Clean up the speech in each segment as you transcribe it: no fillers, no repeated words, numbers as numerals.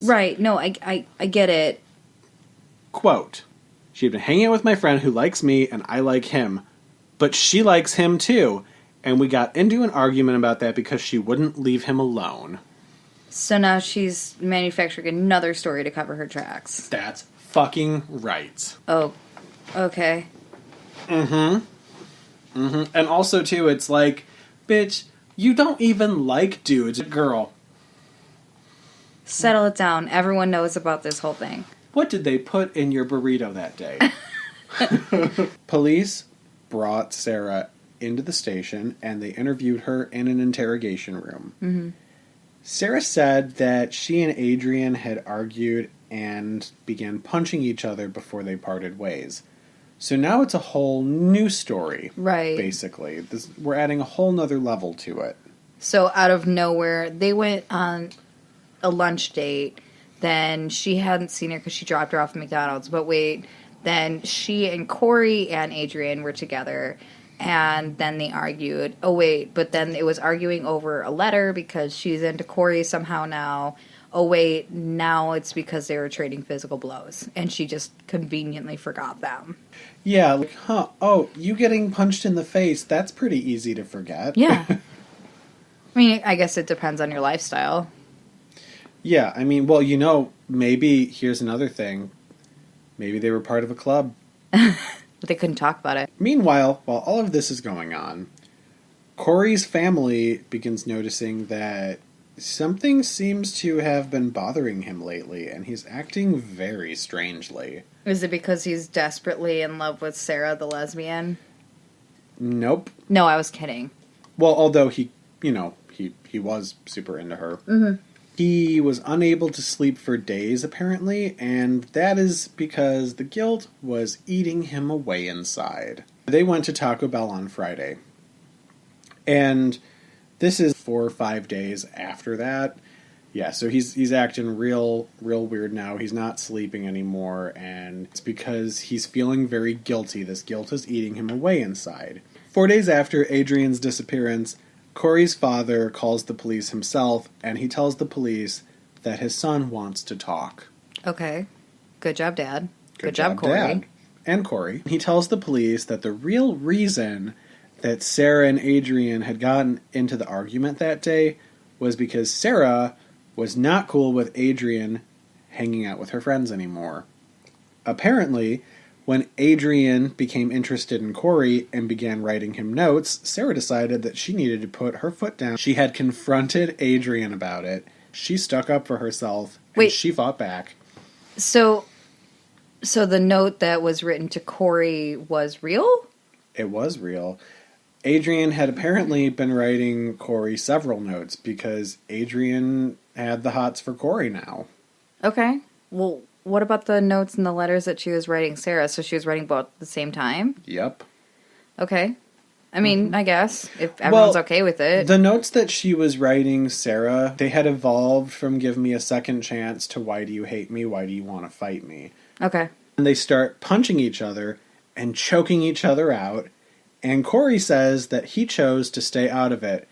Right. No, I get it. Quote, she had been hanging out with my friend who likes me and I like him, but she likes him too. And we got into an argument about that because she wouldn't leave him alone. So now she's manufacturing another story to cover her tracks. That's fucking right. Oh, okay. And also, too, it's like, bitch, you don't even like dudes. Girl. Settle it down. Everyone knows about this whole thing. What did they put in your burrito that day? Police brought Sarah into the station and they interviewed her in an interrogation room. Mm-hmm. Sarah said that she and Adrian had argued and began punching each other before they parted ways. So now it's a whole new story. Right. Basically. We're adding a whole nother level to it. So out of nowhere, they went on a lunch date. Then she hadn't seen her because she dropped her off at McDonald's. But wait, then she and Corey and Adrian were together. And then they argued. Oh, wait, but then it was arguing over a letter because she's into Corey somehow now. Oh, wait, now it's because they were trading physical blows. And she just conveniently forgot them. Yeah, like, oh, you getting punched in the face, that's pretty easy to forget. Yeah. I mean, I guess it depends on your lifestyle. Yeah, I mean, well, maybe, here's another thing. Maybe they were part of a club. But they couldn't talk about it. Meanwhile, while all of this is going on, Corey's family begins noticing that something seems to have been bothering him lately, and he's acting very strangely. Is it because he's desperately in love with Sarah, the lesbian? Nope. No, I was kidding. Well, although he was super into her. Mm-hmm. He was unable to sleep for days, apparently, and that is because the guilt was eating him away inside. They went to Taco Bell on Friday. And this is 4 or 5 days after that. Yeah, so he's acting real weird now. He's not sleeping anymore, and it's because he's feeling very guilty. This guilt is eating him away inside. 4 days after Adrian's disappearance, Corey's father calls the police himself, and he tells the police that his son wants to talk. Okay. Good job, Dad. Good job, Corey. Dad. And Corey. He tells the police that the real reason that Sarah and Adrian had gotten into the argument that day was because Sarah was not cool with Adrian hanging out with her friends anymore. Apparently, when Adrian became interested in Corey and began writing him notes, Sarah decided that she needed to put her foot down. She had confronted Adrian about it. She stuck up for herself, and she fought back. So the note that was written to Corey was real? It was real. Adrian had apparently been writing Corey several notes because Adrian had the hots for Corey now. Okay. Well, what about the notes and the letters that she was writing Sarah? So she was writing both at the same time? Yep. Okay. I mean, I guess, if everyone's okay with it. The notes that she was writing Sarah, they had evolved from give me a second chance to why do you hate me, why do you want to fight me? Okay. And they start punching each other and choking each other out. And Corey says that he chose to stay out of it.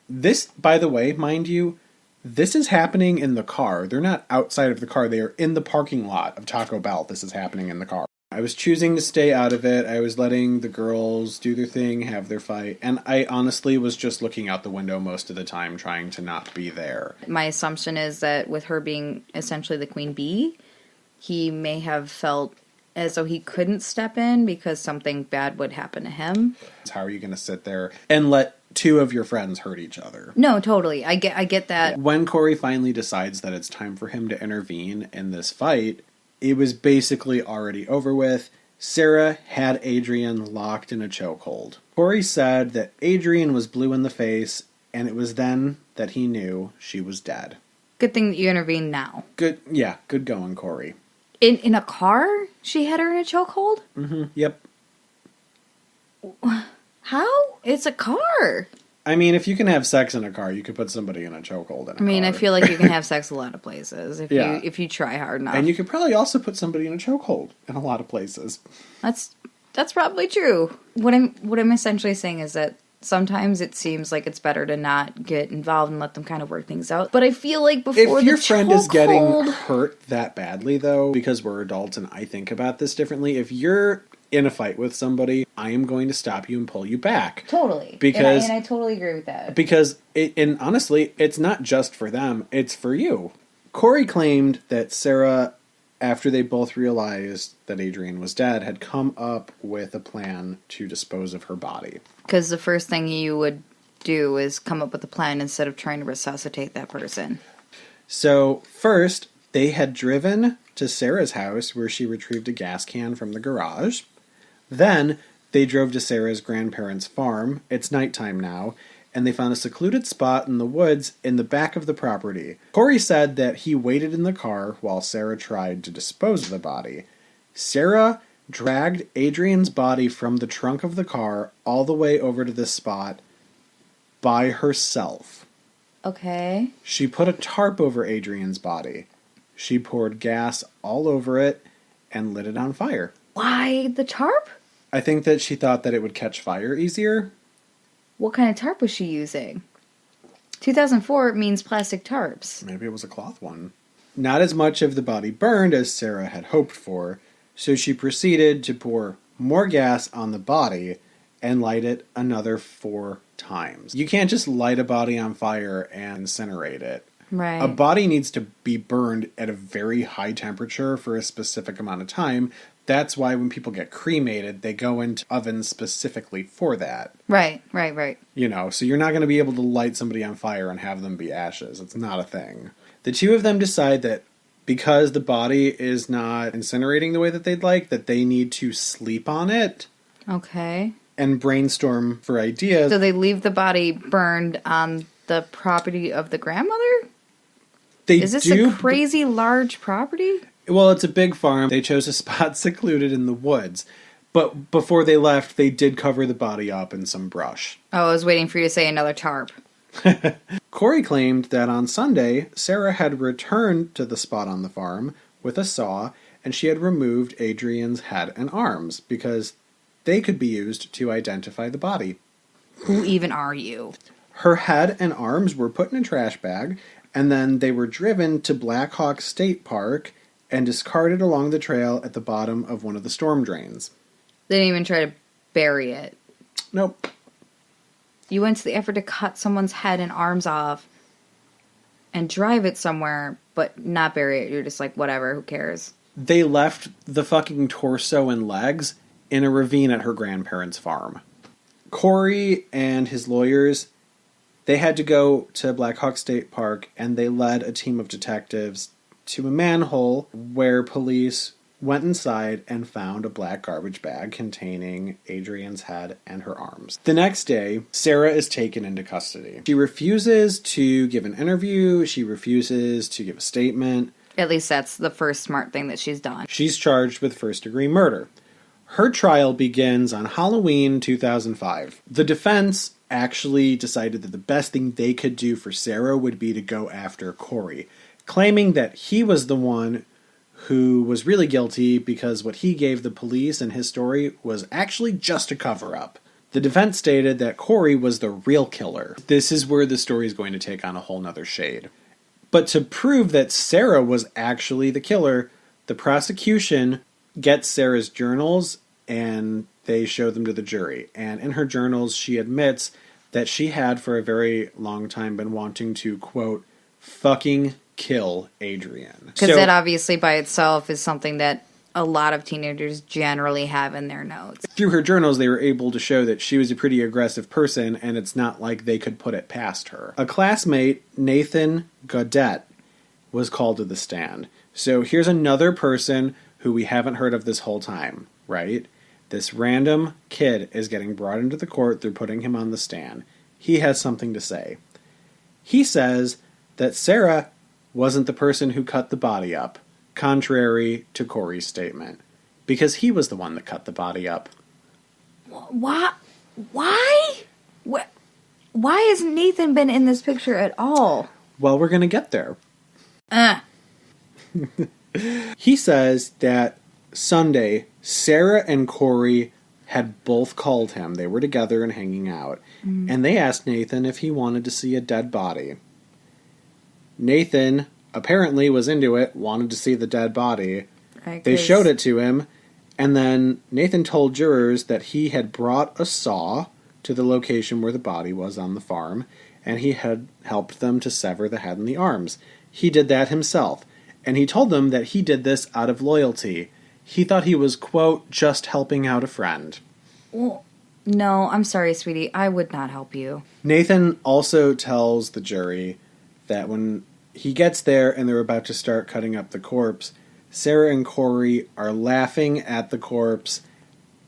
This, by the way, mind you, this is happening in the car. They're not outside of the car. They are in the parking lot of Taco Bell. This is happening in the car. I was choosing to stay out of it. I was letting the girls do their thing, have their fight. And I honestly was just looking out the window most of the time, trying to not be there. My assumption is that with her being essentially the queen bee, he may have felt as though he couldn't step in because something bad would happen to him. How are you going to sit there and let two of your friends hurt each other? No, totally. I get that. When Corey finally decides that it's time for him to intervene in this fight, it was basically already over with. Sarah had Adrian locked in a chokehold. Corey said that Adrian was blue in the face, and it was then that he knew she was dead. Good thing that you intervened now. Good going, Corey. In a car? She had her in a chokehold? Mm-hmm, yep. How? It's a car. I mean, if you can have sex in a car, you could put somebody in a chokehold in a car. I feel like you can have sex a lot of places if you try hard enough. And you could probably also put somebody in a chokehold in a lot of places. That's probably true. What I'm essentially saying is that Sometimes it seems like it's better to not get involved and let them kind of work things out. But I feel like before if your friend is getting chokehold- hurt that badly, though, because we're adults and I think about this differently, if you're in a fight with somebody, I am going to stop you and pull you back. Totally. Because, and I totally agree with that. Because, and honestly, it's not just for them, it's for you. Corey claimed that Sarah, after they both realized that Adrianne was dead, had come up with a plan to dispose of her body. Because the first thing you would do is come up with a plan instead of trying to resuscitate that person. So, first, they had driven to Sarah's house where she retrieved a gas can from the garage. Then, they drove to Sarah's grandparents' farm. It's nighttime now, and they found a secluded spot in the woods in the back of the property. Corey said that he waited in the car while Sarah tried to dispose of the body. Sarah dragged Adrianne's body from the trunk of the car all the way over to this spot by herself. Okay. She put a tarp over Adrianne's body. She poured gas all over it and lit it on fire. Why the tarp? I think that she thought that it would catch fire easier. What kind of tarp was she using? 2004 means plastic tarps. Maybe it was a cloth one. Not as much of the body burned as Sarah had hoped for, so she proceeded to pour more gas on the body and light it another 4 times. You can't just light a body on fire and incinerate it. Right. A body needs to be burned at a very high temperature for a specific amount of time. That's why when people get cremated, they go into ovens specifically for that. Right. You know, so you're not going to be able to light somebody on fire and have them be ashes. It's not a thing. The two of them decide that because the body is not incinerating the way that they'd like, that they need to sleep on it. Okay. And brainstorm for ideas. So they leave the body burned on the property of the grandmother? Is this a crazy large property? Well, it's a big farm. They chose a spot secluded in the woods. But before they left, they did cover the body up in some brush. Oh, I was waiting for you to say another tarp. Corey claimed that on Sunday, Sarah had returned to the spot on the farm with a saw, and she had removed Adrianne's head and arms because they could be used to identify the body. Who even are you? Her head and arms were put in a trash bag, and then they were driven to Black Hawk State Park and discarded along the trail at the bottom of one of the storm drains. They didn't even try to bury it. Nope. You went to the effort to cut someone's head and arms off and drive it somewhere, but not bury it. You're just like, whatever, who cares? They left the fucking torso and legs in a ravine at her grandparents' farm. Corey and his lawyers, they had to go to Black Hawk State Park, and they led a team of detectives to a manhole where police went inside and found a black garbage bag containing Adrianne's head and her arms. The next day, Sarah is taken into custody. She refuses to give an interview. She refuses to give a statement. At least that's the first smart thing that she's done. She's charged with first-degree murder. Her trial begins on Halloween 2005. The defense actually decided that the best thing they could do for Sarah would be to go after Corey, claiming that he was the one who was really guilty because what he gave the police and his story was actually just a cover-up. The defense stated that Corey was the real killer. This is where the story is going to take on a whole nother shade. But to prove that Sarah was actually the killer, the prosecution gets Sarah's journals and they show them to the jury. And in her journals, she admits that she had for a very long time been wanting to, quote, fucking kill Adrianne. Because that obviously by itself is something that a lot of teenagers generally have in their notes. Through her journals, they were able to show that she was a pretty aggressive person, and it's not like they could put it past her. A classmate, Nathan Gaudette, was called to the stand. So here's another person who we haven't heard of this whole time, right? This random kid is getting brought into the court. They're putting him on the stand. He has something to say. He says that Sarah wasn't the person who cut the body up, contrary to Corey's statement, because he was the one that cut the body up. What? Why? Why has Nathan been in this picture at all? Well, we're going to get there. He says that Sunday, Sarah and Corey had both called him. They were together and hanging out. And they asked Nathan if he wanted to see a dead body. Nathan apparently was into it, wanted to see the dead body. Right, they showed it to him, and then Nathan told jurors that he had brought a saw to the location where the body was on the farm, and he had helped them to sever the head and the arms. He did that himself, and he told them that he did this out of loyalty. He thought he was, quote, just helping out a friend. Well, no, I'm sorry, sweetie. I would not help you. Nathan also tells the jury that when he gets there and they're about to start cutting up the corpse, Sarah and Corey are laughing at the corpse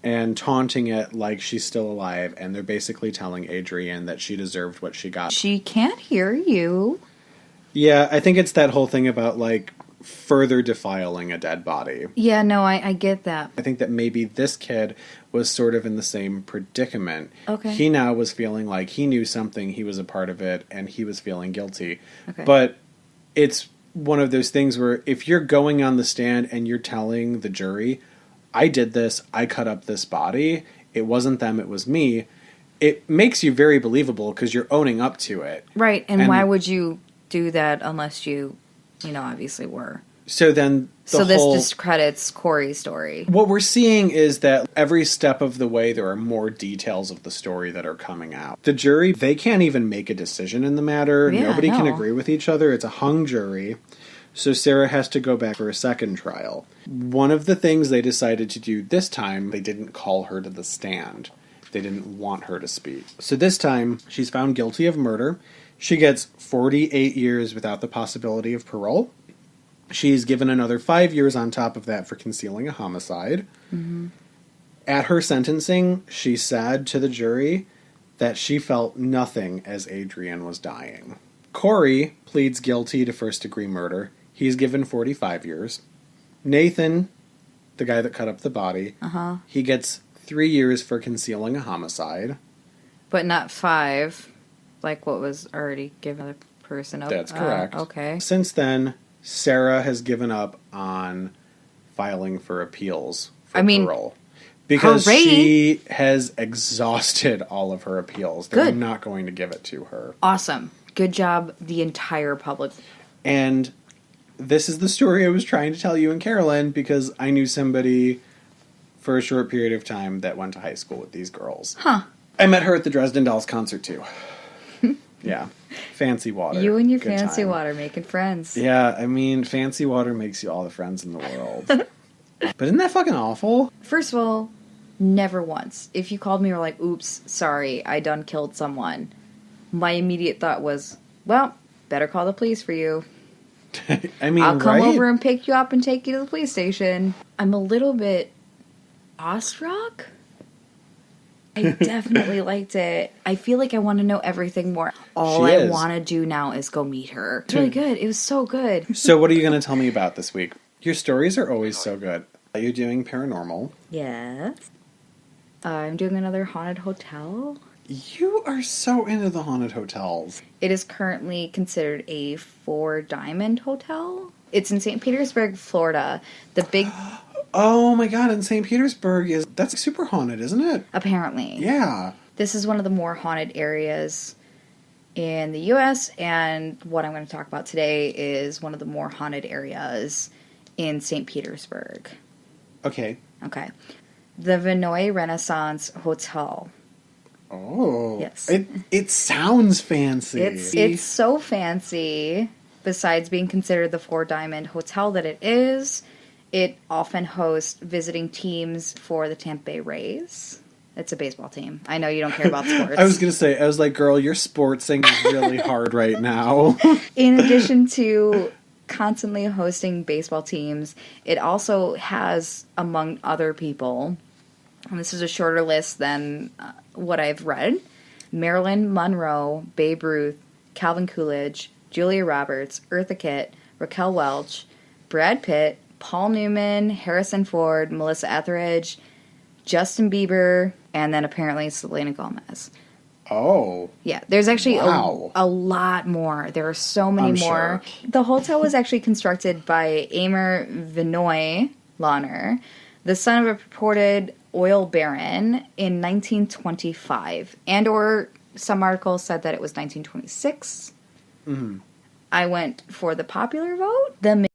and taunting it like she's still alive, and they're basically telling Adrianne that she deserved what she got. She can't hear you. Yeah, I think it's that whole thing about, like, further defiling a dead body. Yeah, no, I get that. I think that maybe this kid was sort of in the same predicament. Okay. He now was feeling like he knew something, he was a part of it, and he was feeling guilty. Okay. But it's one of those things where if you're going on the stand and you're telling the jury, I did this, I cut up this body, it wasn't them, it was me, it makes you very believable because you're owning up to it. Right, and why would you do that unless you obviously were? So then this discredits Corey's story. What we're seeing is that every step of the way there are more details of the story that are coming out. The jury, they can't even make a decision in the matter. Yeah, Nobody can agree with each other. It's a hung jury. So Sarah has to go back for a second trial. One of the things they decided to do this time, they didn't call her to the stand. They didn't want her to speak. So this time, she's found guilty of murder. She gets 48 years without the possibility of parole. She's given another 5 years on top of that for concealing a homicide. Mm-hmm. At her sentencing, she said to the jury that she felt nothing as Adrianne was dying. Corey pleads guilty to first-degree murder. He's given 45 years. Nathan, the guy that cut up the body, he gets 3 years for concealing a homicide. But not 5, like what was already given the person. That's correct. Okay. Since then, Sarah has given up on filing for appeals for parole. Because she has exhausted all of her appeals. They're not going to give it to her. Awesome. Good job, the entire public. And this is the story I was trying to tell you and Carolyn because I knew somebody for a short period of time that went to high school with these girls. Huh. I met her at the Dresden Dolls concert, too. Yeah. Fancy water. You and your Good fancy time. water making friends. Yeah, I mean, fancy water makes you all the friends in the world. But isn't that fucking awful? First of all, never once. If you called me or like, oops, sorry, I done killed someone, my immediate thought was, well, better call the police for you. I mean, I'll come over and pick you up and take you to the police station. I'm a little bit awestruck. I definitely liked it. I feel like I want to know everything more. All I want to do now is go meet her. It's really good. It was so good. So what are you going to tell me about this week? Your stories are always so good. Are you doing paranormal? Yes. I'm doing another haunted hotel. You are so into the haunted hotels. It is currently considered a 4-diamond hotel. It's in St. Petersburg, Florida. The big... Oh my god, in St. Petersburg that's super haunted, isn't it? Apparently. Yeah. This is one of the more haunted areas in the U.S., and what I'm going to talk about today is one of the more haunted areas in St. Petersburg. Okay. Okay. The Vinoy Renaissance Hotel. Oh. Yes. It sounds fancy. It's so fancy. Besides being considered the 4-diamond hotel that it is, it often hosts visiting teams for the Tampa Bay Rays. It's a baseball team. I know you don't care about sports. I was going to say, I was like, girl, your sports thing is really hard right now. In addition to constantly hosting baseball teams, it also has, among other people, and this is a shorter list than what I've read, Marilyn Monroe, Babe Ruth, Calvin Coolidge, Julia Roberts, Eartha Kitt, Raquel Welch, Brad Pitt, Paul Newman, Harrison Ford, Melissa Etheridge, Justin Bieber, and then apparently Selena Gomez. Oh. Yeah, there's actually a lot more. There are so many more. Sure. The hotel was actually constructed by Amir Vinoy Launer, the son of a purported oil baron in 1925, and or some articles said that it was 1926. I went for the popular vote. The